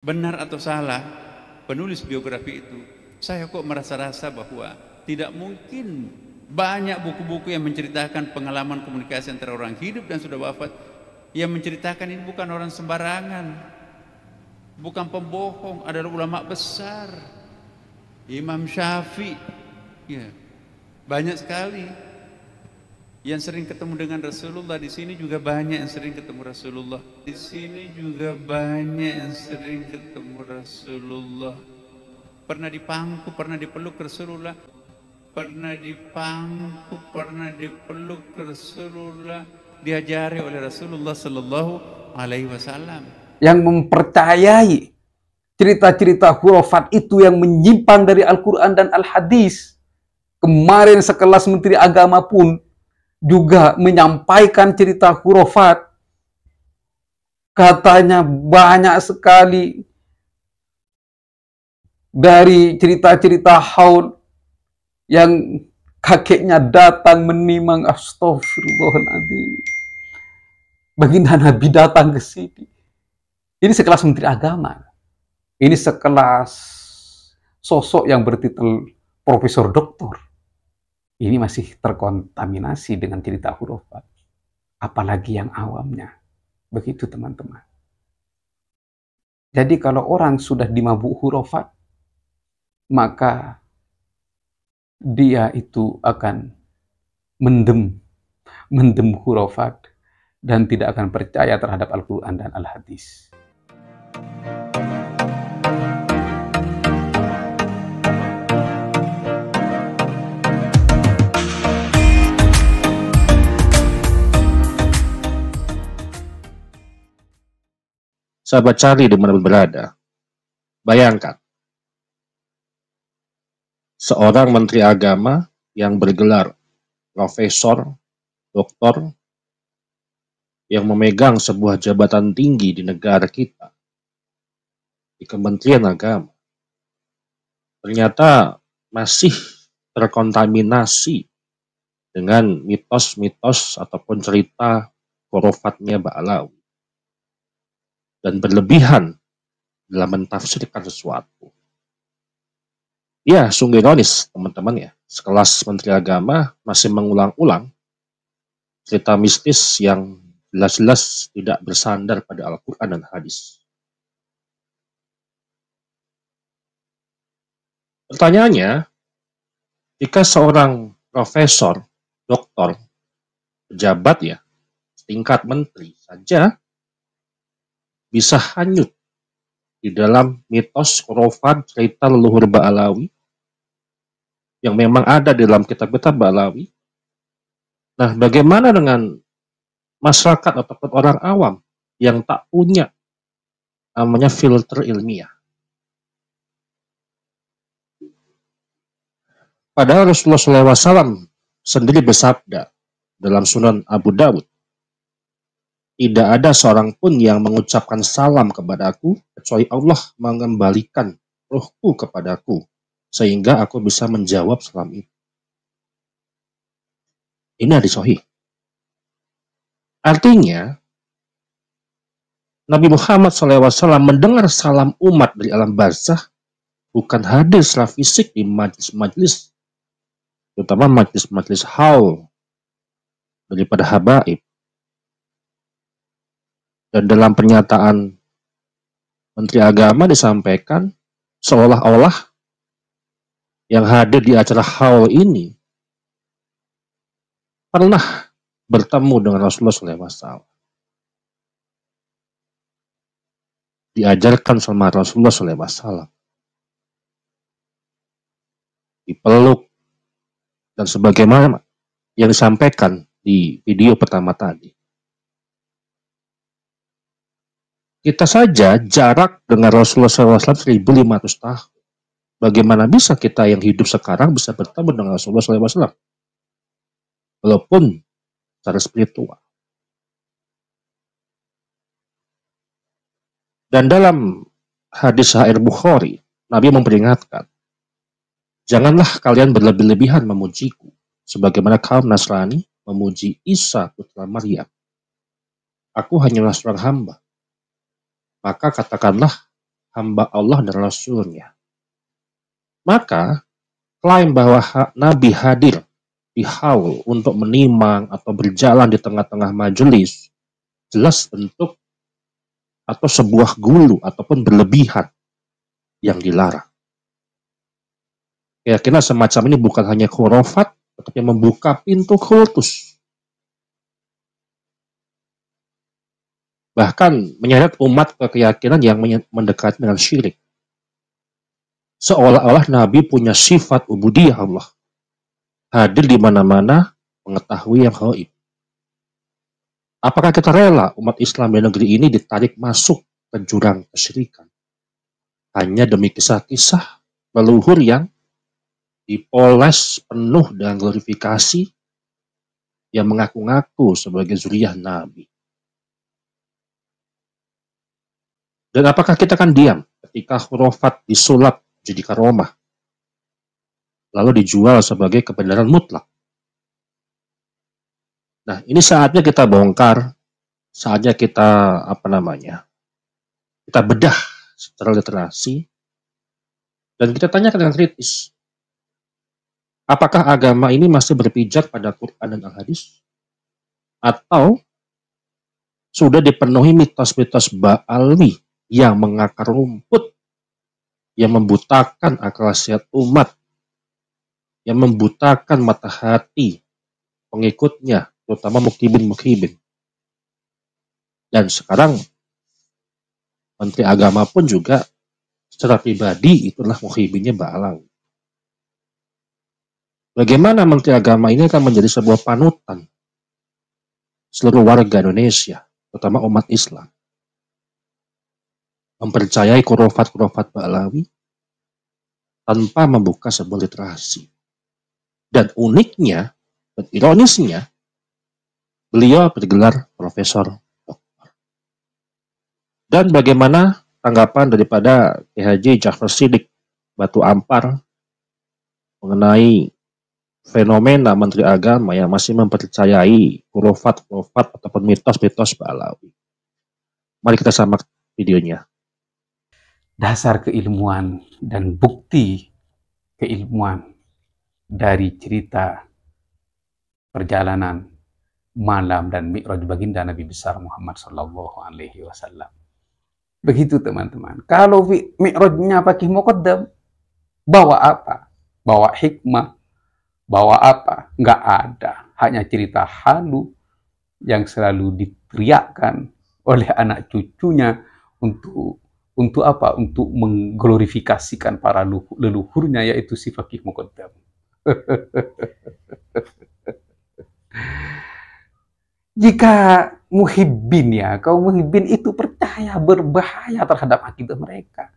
Benar atau salah penulis biografi itu, saya kok merasa-rasa bahwa tidak mungkin banyak buku-buku yang menceritakan pengalaman komunikasi antara orang hidup dan sudah wafat. Yang menceritakan ini bukan orang sembarangan, bukan pembohong, adalah ulama besar. Imam Syafi'i, ya, banyak sekali yang sering ketemu dengan Rasulullah. Di sini juga banyak yang sering ketemu Rasulullah. Di sini juga banyak yang sering ketemu Rasulullah. Pernah dipangku, pernah dipeluk Rasulullah. Pernah dipangku, pernah dipeluk Rasulullah. Diajari oleh Rasulullah Sallallahu Alaihi Wasallam. Yang mempercayai cerita-cerita khurafat itu yang menyimpang dari Al-Quran dan Al-Hadis. Kemarin sekelas Menteri Agama pun juga menyampaikan cerita khurafat. Katanya banyak sekali dari cerita-cerita haul yang kakeknya datang menimang. Astagfirullahaladzim. Baginda Nabi datang ke sini. Ini sekelas Menteri Agama. Ini sekelas sosok yang bertitel Profesor Doktor. Ini masih terkontaminasi dengan cerita khurafat. Apalagi yang awamnya. Begitu teman-teman. Jadi kalau orang sudah dimabuk khurafat, maka dia itu akan mendem khurafat dan tidak akan percaya terhadap Al-Quran dan Al-Hadis. Sahabat Charlie dimanapun berada, bayangkan seorang menteri agama yang bergelar profesor, doktor, yang memegang sebuah jabatan tinggi di negara kita, di Kementerian Agama, ternyata masih terkontaminasi dengan mitos-mitos ataupun cerita khurafatnya Ba'alawi dan berlebihan dalam mentafsirkan sesuatu. Ya, sungguh ironis teman-teman ya, sekelas Menteri Agama masih mengulang-ulang cerita mistis yang jelas-jelas tidak bersandar pada Al-Quran dan Hadis. Pertanyaannya, jika seorang profesor, doktor, pejabat ya, setingkat menteri saja bisa hanyut di dalam mitos khurafat cerita leluhur Ba'alawi yang memang ada di dalam kitab-kitab Ba'alawi. Nah, bagaimana dengan masyarakat ataupun orang awam yang tak punya namanya filter ilmiah? Padahal Rasulullah SAW sendiri bersabda dalam Sunan Abu Dawud, tidak ada seorang pun yang mengucapkan salam kepadaku kecuali Allah mengembalikan ruhku kepadaku sehingga aku bisa menjawab salam itu. Ini hadis sahih. Artinya Nabi Muhammad SAW mendengar salam umat dari alam barzakh bukan hadir secara fisik di majlis-majlis, terutama majlis-majlis haul daripada habaib. Dan dalam pernyataan Menteri Agama disampaikan seolah-olah yang hadir di acara haul ini pernah bertemu dengan Rasulullah SAW. Diajarkan sama Rasulullah SAW. Dipeluk dan sebagaimana yang disampaikan di video pertama tadi. Kita saja jarak dengan Rasulullah SAW 1500 tahun. Bagaimana bisa kita yang hidup sekarang bisa bertemu dengan Rasulullah SAW? Walaupun secara spiritual. Dan dalam hadis Sahih Bukhari, Nabi memperingatkan, janganlah kalian berlebih-lebihan memujiku, sebagaimana kaum Nasrani memuji Isa putra Maryam. Aku hanyalah seorang hamba. Maka katakanlah, hamba Allah dan Rasulnya. Maka klaim bahwa Nabi hadir di haul untuk menimang atau berjalan di tengah-tengah majelis jelas bentuk atau sebuah gulu ataupun berlebihan yang dilarang. Keyakinan semacam ini bukan hanya khurafat, tetapi membuka pintu kultus. Bahkan menyeret umat ke keyakinan yang mendekati dengan syirik. Seolah-olah Nabi punya sifat ubudiyah Allah. Hadir di mana-mana, mengetahui yang gaib. Apakah kita rela umat Islam di negeri ini ditarik masuk ke jurang kesyirikan? Hanya demi kisah-kisah leluhur yang dipoles penuh dengan glorifikasi yang mengaku-ngaku sebagai zuriyah Nabi. Dan apakah kita akan diam ketika khurafat disulap jadi karomah, lalu dijual sebagai kebenaran mutlak? Nah, ini saatnya kita bongkar, saatnya kita kita bedah secara literasi, dan kita tanyakan dengan kritis. Apakah agama ini masih berpijak pada Quran dan Al-Hadis? Atau sudah dipenuhi mitos-mitos Ba'alwi yang mengakar rumput, yang membutakan akal sehat umat, yang membutakan mata hati pengikutnya, terutama mukhibin. Dan sekarang Menteri Agama pun juga secara pribadi itulah mukhibinnya Ba'alawi. Bagaimana Menteri Agama ini akan menjadi sebuah panutan seluruh warga Indonesia, terutama umat Islam, mempercayai khurafat-khurafat Ba'alawi tanpa membuka sebuah literasi. Dan uniknya dan ironisnya, beliau bergelar profesor doktor. Dan bagaimana tanggapan daripada K.H. Ja'far Shiddiq Batu Ampar mengenai fenomena Menteri Agama yang masih mempercayai khurafat-khurafat ataupun mitos-mitos Ba'alawi? Mari kita simak videonya. Dasar keilmuan dan bukti keilmuan dari cerita perjalanan malam dan Mi'raj baginda Nabi besar Muhammad Sallallahu Alaihi Wasallam. Begitu teman-teman. Kalau Mi'rajnya pakai muqaddam, bawa apa? Bawa hikmah, bawa apa? Nggak ada. Hanya cerita halu yang selalu diteriakkan oleh anak cucunya untuk apa? Untuk mengglorifikasikan para leluhurnya, yaitu si faqih muqaddam. Jika muhibbin, kaum muhibbin itu percaya berbahaya terhadap akidah mereka.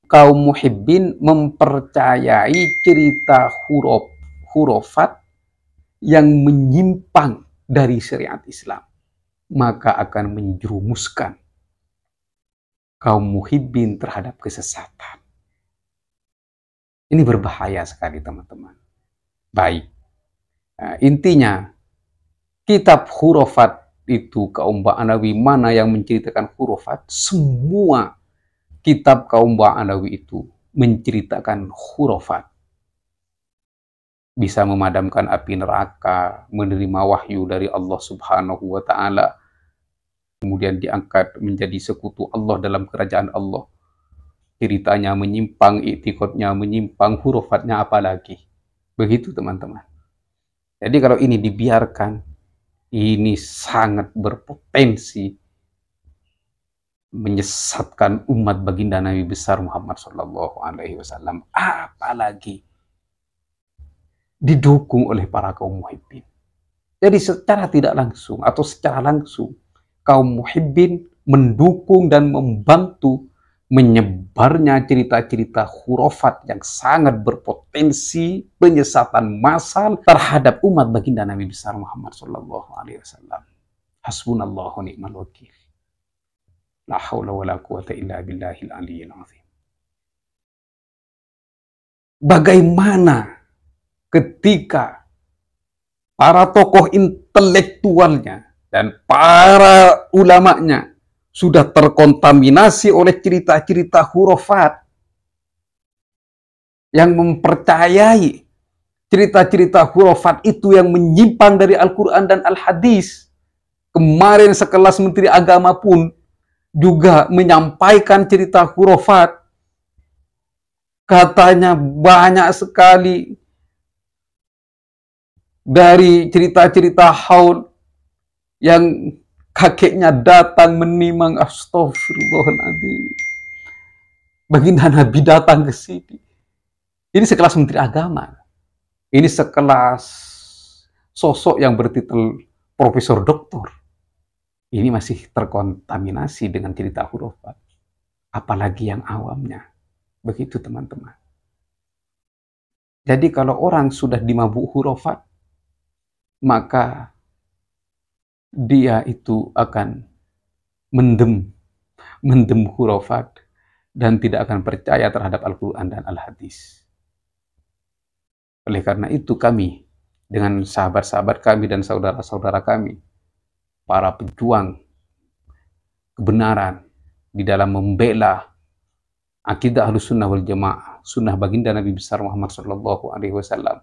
Kaum muhibbin mempercayai cerita khurafat yang menyimpang dari syariat Islam, maka akan menjerumuskan kaum muhibbin terhadap kesesatan. Ini berbahaya sekali teman-teman. Baik, nah, intinya kitab khurafat itu kaum Ba'alawi mana yang menceritakan khurafat, semua kitab kaum Ba'alawi itu menceritakan khurafat. Bisa memadamkan api neraka, menerima wahyu dari Allah Subhanahu wa Ta'ala, kemudian diangkat menjadi sekutu Allah dalam kerajaan Allah. Ceritanya menyimpang, i'tiqadnya menyimpang, hurufatnya apalagi. Begitu teman-teman. Jadi kalau ini dibiarkan, ini sangat berpotensi menyesatkan umat baginda Nabi besar Muhammad Sallallahu Alaihi Wasallam. Apalagi didukung oleh para kaum muhibbin. Jadi secara tidak langsung atau secara langsung, kaum muhibbin mendukung dan membantu menyebarnya cerita-cerita khurafat yang sangat berpotensi penyesatan massal terhadap umat baginda Nabi besar Muhammad Sallallahu Alaihi Wasallam. Hasbunallahu ni'mal wakil. La haula wa la quwata illa billahil aliyyil azim. Bagaimana ketika para tokoh intelektualnya dan para ulamanya sudah terkontaminasi oleh cerita-cerita hurufat, yang mempercayai cerita-cerita hurufat itu yang menyimpang dari Al-Quran dan Al-Hadis. Kemarin sekelas Menteri Agama pun juga menyampaikan cerita hurufat. Katanya banyak sekali dari cerita-cerita haul yang kakeknya datang menimang. Astagfirullahaladzim. Baginda Nabi datang ke sini. Ini sekelas Menteri Agama. Ini sekelas sosok yang bertitel Profesor Doktor. Ini masih terkontaminasi dengan cerita hurufat. Apalagi yang awamnya. Begitu teman-teman. Jadi kalau orang sudah dimabuk hurufat, maka dia itu akan mendem hurufat dan tidak akan percaya terhadap Al-Quran dan Al-Hadis. Oleh karena itu kami, dengan sahabat-sahabat kami dan saudara-saudara kami, para pejuang kebenaran di dalam membela akidah Ahlussunnah wal Jamaah, sunnah baginda Nabi besar Muhammad SAW,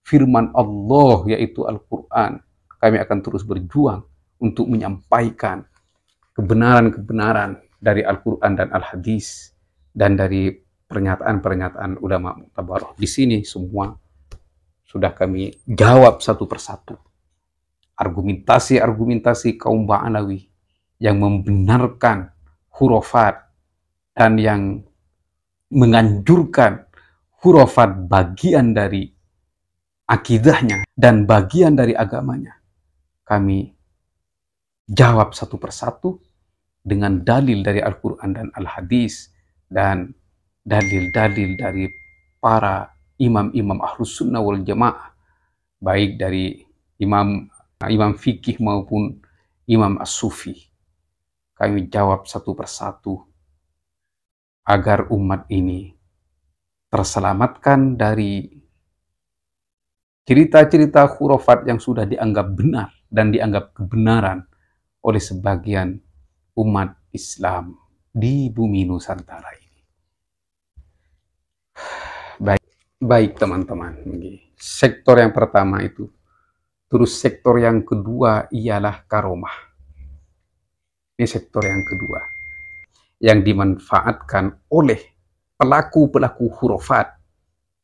firman Allah yaitu Al-Quran, kami akan terus berjuang untuk menyampaikan kebenaran-kebenaran dari Al-Quran dan Al-Hadis dan dari pernyataan-pernyataan ulama mu'tabarah. Di sini semua sudah kami jawab satu persatu. Argumentasi-argumentasi kaum Ba'alawi yang membenarkan hurufat dan yang menganjurkan hurufat bagian dari akidahnya dan bagian dari agamanya. Kami jawab satu persatu dengan dalil dari Al-Quran dan Al-Hadis dan dalil-dalil dari para imam-imam Ahlus Sunnah wal Jamaah, baik dari imam fikih maupun imam as-sufi. Kami jawab satu persatu agar umat ini terselamatkan dari cerita-cerita khurafat yang sudah dianggap benar dan dianggap kebenaran oleh sebagian umat Islam di bumi Nusantara ini. Baik teman-teman, sektor yang pertama itu. Terus sektor yang kedua ialah karomah. Ini sektor yang kedua yang dimanfaatkan oleh pelaku-pelaku khurafat,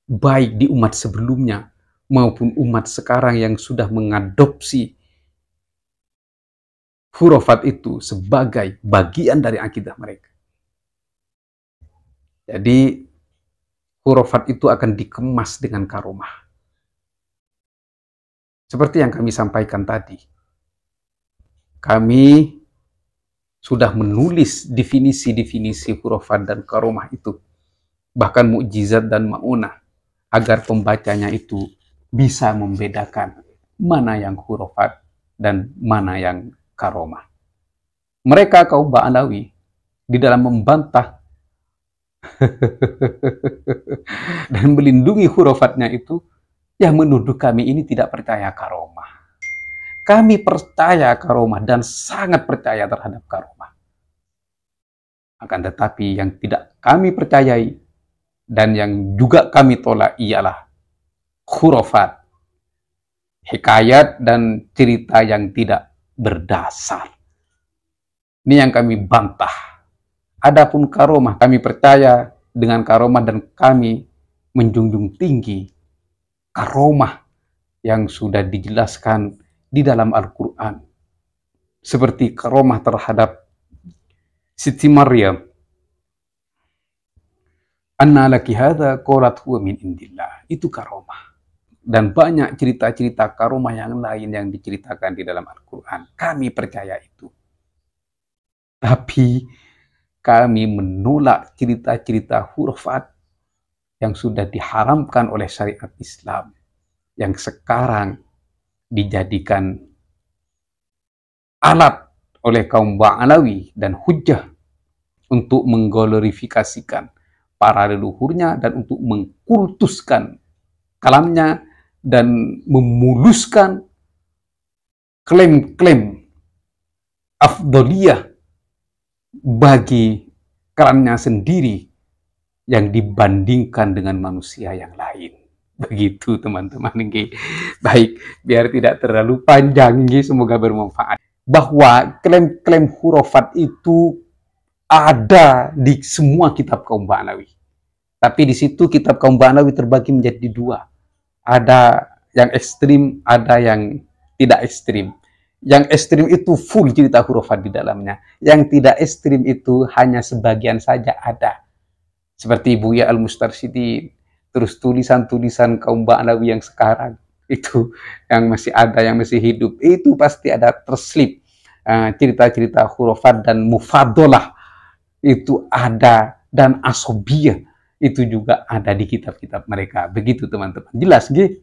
baik di umat sebelumnya maupun umat sekarang yang sudah mengadopsi khurafat itu sebagai bagian dari akidah mereka. Jadi khurafat itu akan dikemas dengan karomah. Seperti yang kami sampaikan tadi, kami sudah menulis definisi-definisi khurafat dan karomah itu, bahkan mukjizat dan maunah, agar pembacanya itu bisa membedakan mana yang khurafat dan mana yang karomah. Mereka kaum Ba'alawi di dalam membantah dan melindungi khurafatnya itu, yang menuduh kami ini tidak percaya karomah. Kami percaya karomah dan sangat percaya terhadap karomah. Akan tetapi yang tidak kami percayai dan yang juga kami tolak ialah khurafat, hikayat dan cerita yang tidak berdasar. Ini yang kami bantah. Adapun karomah, kami percaya dengan karomah dan kami menjunjung tinggi karomah yang sudah dijelaskan di dalam Al-Quran. Seperti karomah terhadap Siti Maryam. Anna laki hadha qalat huwa min indillah. Itu karomah. Dan banyak cerita-cerita karomah yang lain yang diceritakan di dalam Al-Quran. Kami percaya itu. Tapi kami menolak cerita-cerita khurafat yang sudah diharamkan oleh syariat Islam, yang sekarang dijadikan alat oleh kaum Ba'alawi dan hujjah untuk mengglorifikasikan para leluhurnya dan untuk mengkultuskan kalamnya dan memuluskan klaim-klaim afdoliyah bagi kerannya sendiri yang dibandingkan dengan manusia yang lain. Begitu teman-teman. Baik, biar tidak terlalu panjang, semoga bermanfaat. Bahwa klaim-klaim hurufat itu ada di semua kitab kaum Ba'alawi. Tapi di situ kitab kaum Ba'alawi terbagi menjadi dua. Ada yang ekstrim, ada yang tidak ekstrim. Yang ekstrim itu full cerita hurufat di dalamnya. Yang tidak ekstrim itu hanya sebagian saja ada. Seperti Buya Al-Mustarsyidin, terus tulisan-tulisan kaum Ba'alawi yang sekarang itu yang masih ada, yang masih hidup, itu pasti ada terselip cerita-cerita hurufat dan mufadolah itu ada, dan asobiyah itu juga ada di kitab-kitab mereka. Begitu teman-teman. Jelas, nggih?